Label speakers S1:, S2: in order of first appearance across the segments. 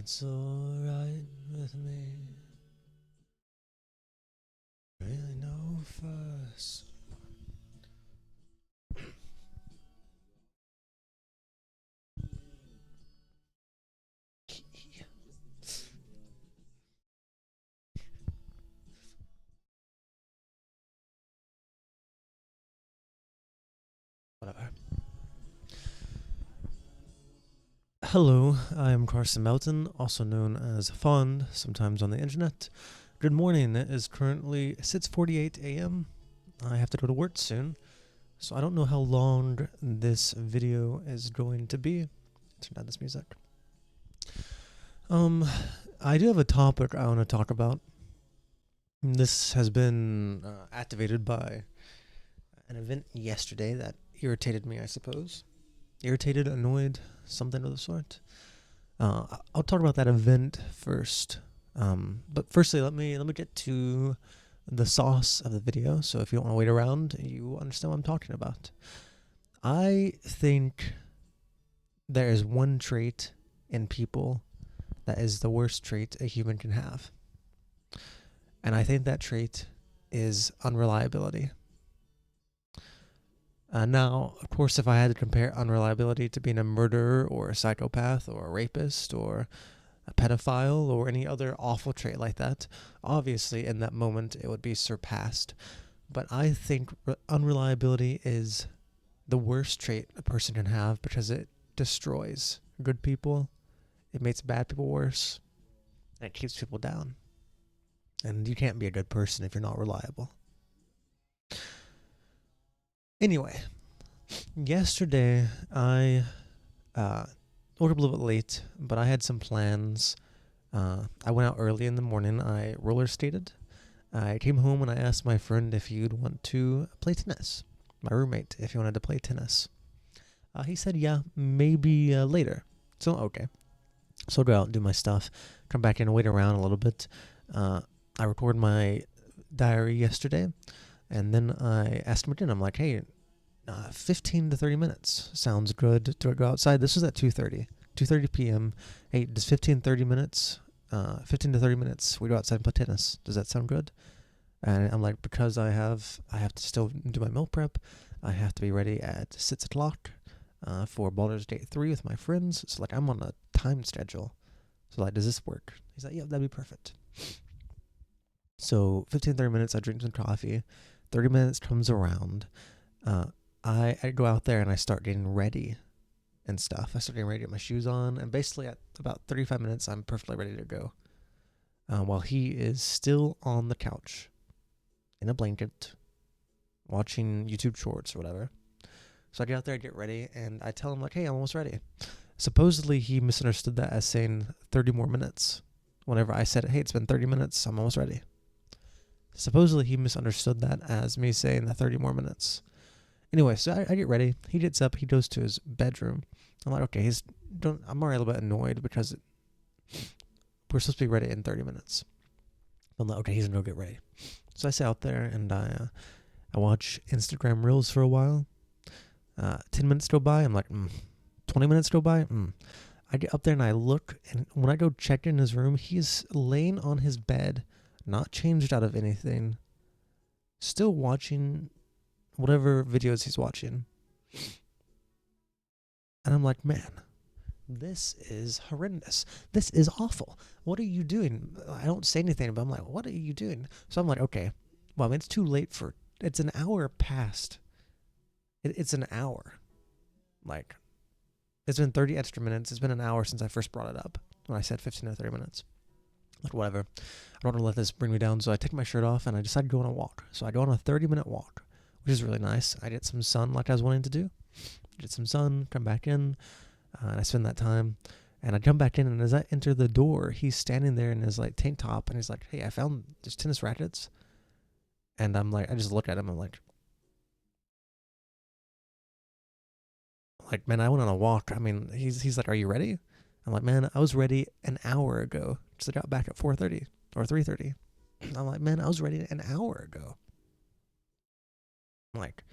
S1: It's alright with me. Really no fuss. Whatever. Hello, I am Carson Melton, also known as Fond, sometimes on the internet. Good morning. It is currently 6:48 a.m. I have to go to work soon, so I don't know how long this video is going to be. Turn down this music. I do have a topic I want to talk about. This has been activated by an event yesterday that irritated me, I suppose. Irritated, annoyed, something of the sort. I'll talk about that event first. But firstly, let me get to the sauce of the video. So if you don't want to wait around, you understand what I'm talking about. I think there is one trait in people that is the worst trait a human can have. And I think that trait is unreliability. Now, of course, if I had to compare unreliability to being a murderer or a psychopath or a rapist or a pedophile or any other awful trait like that, obviously in that moment it would be surpassed. But I think unreliability is the worst trait a person can have because it destroys good people, it makes bad people worse, and it keeps people down. And you can't be a good person if you're not reliable. Anyway, yesterday I woke up a little bit late, but I had some plans. I went out early in the morning. I roller skated. I came home and I asked my friend if he'd want to play tennis. My roommate, if he wanted to play tennis. He said, yeah, maybe later. So, okay. So I'll go out and do my stuff. Come back in and wait around a little bit. I recorded my diary yesterday. And then I asked him again. I'm like, hey, 15 to 30 minutes sounds good to go outside. This was at 2:30 p.m. Hey, does 15 to 30 minutes we go outside and play tennis? Does that sound good? And I'm like, because I have to still do my meal prep. I have to be ready at 6 o'clock for Baldur's Gate 3 with my friends. So like, I'm on a time schedule. So like, does this work? He's like, yeah, that'd be perfect. So 15, 30 minutes, I drink some coffee. 30 minutes comes around. I go out there and I start getting ready and stuff. I start getting ready to get my shoes on. And basically at about 35 minutes, I'm perfectly ready to go. While he is still on the couch in a blanket watching YouTube shorts or whatever. So I get out there, get ready, and I tell him like, hey, I'm almost ready. Supposedly he misunderstood that as saying 30 more minutes. Whenever I said, hey, it's been 30 minutes, I'm almost ready. Supposedly he misunderstood that as me saying the 30 more minutes. Anyway, so I get ready. He gets up. He goes to his bedroom. I'm like, okay, I'm already a little bit annoyed because we're supposed to be ready in 30 minutes. I'm like, okay, he's going to go get ready. So I sit out there and I watch Instagram Reels for a while. 10 minutes go by. I'm like, 20 minutes go by. I get up there and I look. And when I go check in his room, he's laying on his bed, not changed out of anything, still watching whatever videos he's watching. And I'm like, man, this is horrendous. This is awful. What are you doing? I don't say anything, but I'm like, what are you doing? So I'm like, okay, well, I mean, it's too late it's an hour past. It's an hour. Like, it's been 30 extra minutes. It's been an hour since I first brought it up when I said 15 or 30 minutes. Like, whatever. I don't want to let this bring me down. So I take my shirt off and I decide to go on a walk. So I go on a 30-minute walk, which is really nice. I get some sun like I was wanting to do. Get some sun, come back in, and I spend that time. And I come back in, and as I enter the door, he's standing there in his like tank top, and he's like, hey, I found there's tennis rackets. And I'm like, I just look at him, I'm like, man, I went on a walk. I mean, he's like, are you ready? I'm like, man, I was ready an hour ago. So I got back at 4:30 or 3:30. I'm like, man, I was ready an hour ago. I'm like,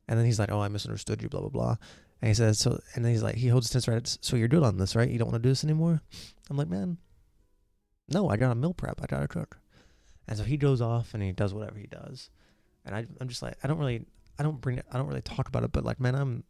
S1: and then he's like, oh, I misunderstood you, blah, blah, blah. And he says, so, and then he's like, he holds his tennis racket. So you're good on this, right? You don't want to do this anymore? I'm like, man, no, I got a meal prep. I got to cook. And so he goes off and he does whatever he does. And I'm just like, I don't really talk about it, but like, man,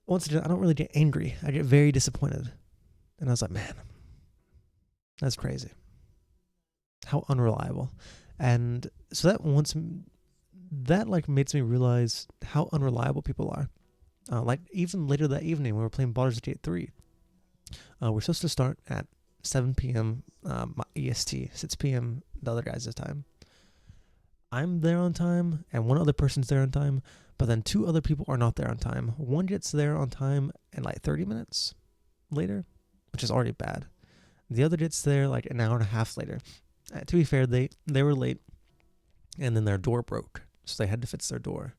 S1: once again, I don't really get angry. I get very disappointed. And I was like, man, that's crazy. How unreliable. And so that like makes me realize how unreliable people are. Like even later that evening, we were playing Baldur's Gate 3. We're supposed to start at 7 p.m. EST, 6 p.m. the other guys' time. I'm there on time, and one other person's there on time, but then 2 other people are not there on time. One gets there on time and like 30 minutes later, which is already bad. The other gets there like an hour and a half later. To be fair, they were late, and then their door broke, so they had to fix their door.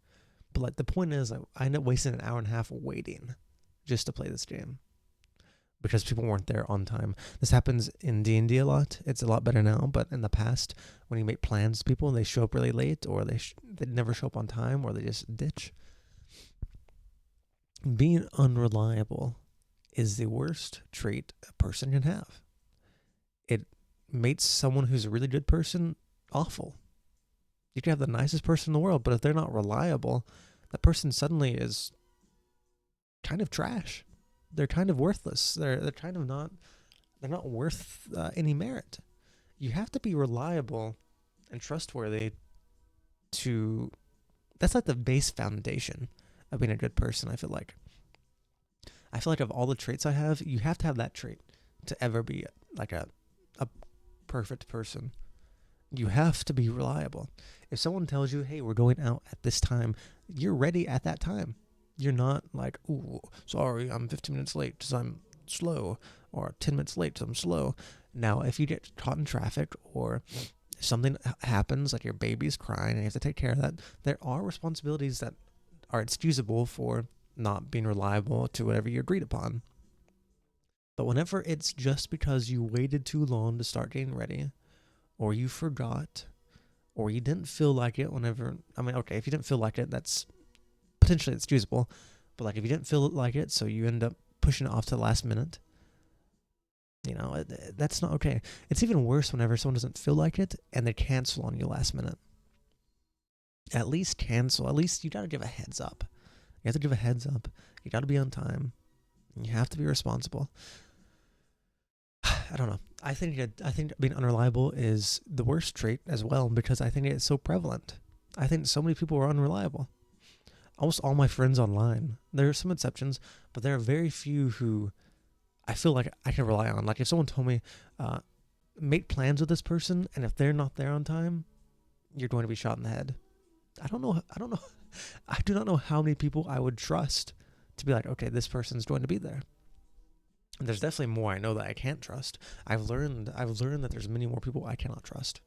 S1: But like the point is, I ended up wasting an hour and a half waiting just to play this game because people weren't there on time. This happens in D&D a lot. It's a lot better now, but in the past, when you make plans with people and they show up really late, or they never show up on time, or they just ditch, being unreliable is the worst trait a person can have. It makes someone who's a really good person awful. You can have the nicest person in the world, but if they're not reliable, that person suddenly is kind of trash. They're kind of worthless. They're kind of not. They're not worth any merit. You have to be reliable and trustworthy. That's like the base foundation of being a good person. I feel like of all the traits I have, you have to have that trait to ever be like a perfect person. You have to be reliable. If someone tells you, hey, we're going out at this time, you're ready at that time. You're not like, ooh, sorry, I'm 15 minutes late because I'm slow, or 10 minutes late because I'm slow. Now, if you get caught in traffic or something happens, like your baby's crying and you have to take care of that, there are responsibilities that are excusable for not being reliable to whatever you agreed upon. But whenever it's just because you waited too long to start getting ready, or you forgot, or you didn't feel like it if you didn't feel like it, that's potentially excusable. But like if you didn't feel like it, so you end up pushing it off to the last minute, that's not okay. It's even worse whenever someone doesn't feel like it and they cancel on you last minute. At least cancel. At least you got to give a heads up. You have to give a heads up. You got to be on time. You have to be responsible. I don't know. I think being unreliable is the worst trait as well, because I think it's so prevalent. I think so many people are unreliable. Almost all my friends online, there are some exceptions, but there are very few who I feel like I can rely on. Like if someone told me, make plans with this person, and if they're not there on time, you're going to be shot in the head. I don't know. I do not know how many people I would trust to be like, okay, this person's going to be there. And there's definitely more I know that I can't trust. I've learned that there's many more people I cannot trust.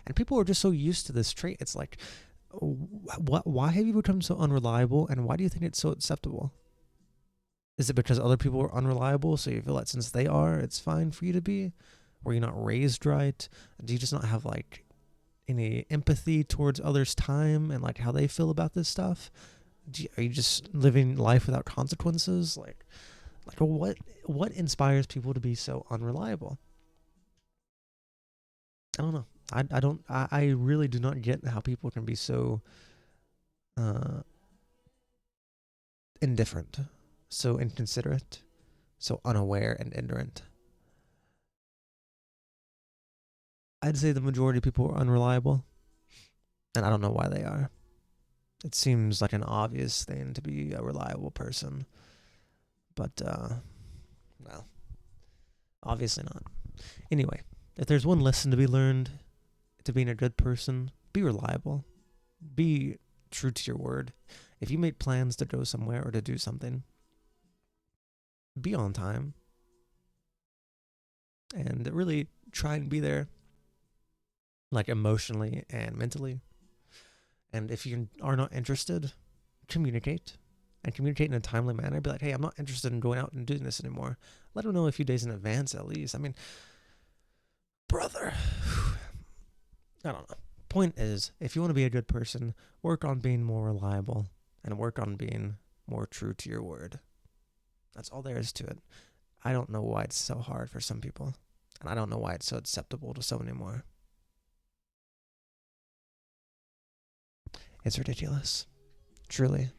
S1: And people are just so used to this trait. It's like, why have you become so unreliable, and why do you think it's so acceptable? Is it because other people are unreliable, so you feel like since they are, it's fine for you to be? Were you not raised right? Do you just not have like any empathy towards others' time and like how they feel about this stuff? Are you just living life without consequences? Like what inspires people to be so unreliable? I don't know. I really do not get how people can be so indifferent, so inconsiderate, so unaware and ignorant. I'd say the majority of people are unreliable, and I don't know why they are. It seems like an obvious thing to be a reliable person, but well, obviously not. Anyway, if there's one lesson to be learned to being a good person, be reliable. Be true to your word. If you make plans to go somewhere or to do something, be on time. And really try and be there, like emotionally and mentally. And if you are not interested, communicate. And communicate in a timely manner. Be like, hey, I'm not interested in going out and doing this anymore. Let them know a few days in advance at least. I mean, brother. I don't know. Point is, if you want to be a good person, work on being more reliable and work on being more true to your word. That's all there is to it. I don't know why it's so hard for some people, and I don't know why it's so acceptable to so many more. It's ridiculous. Truly.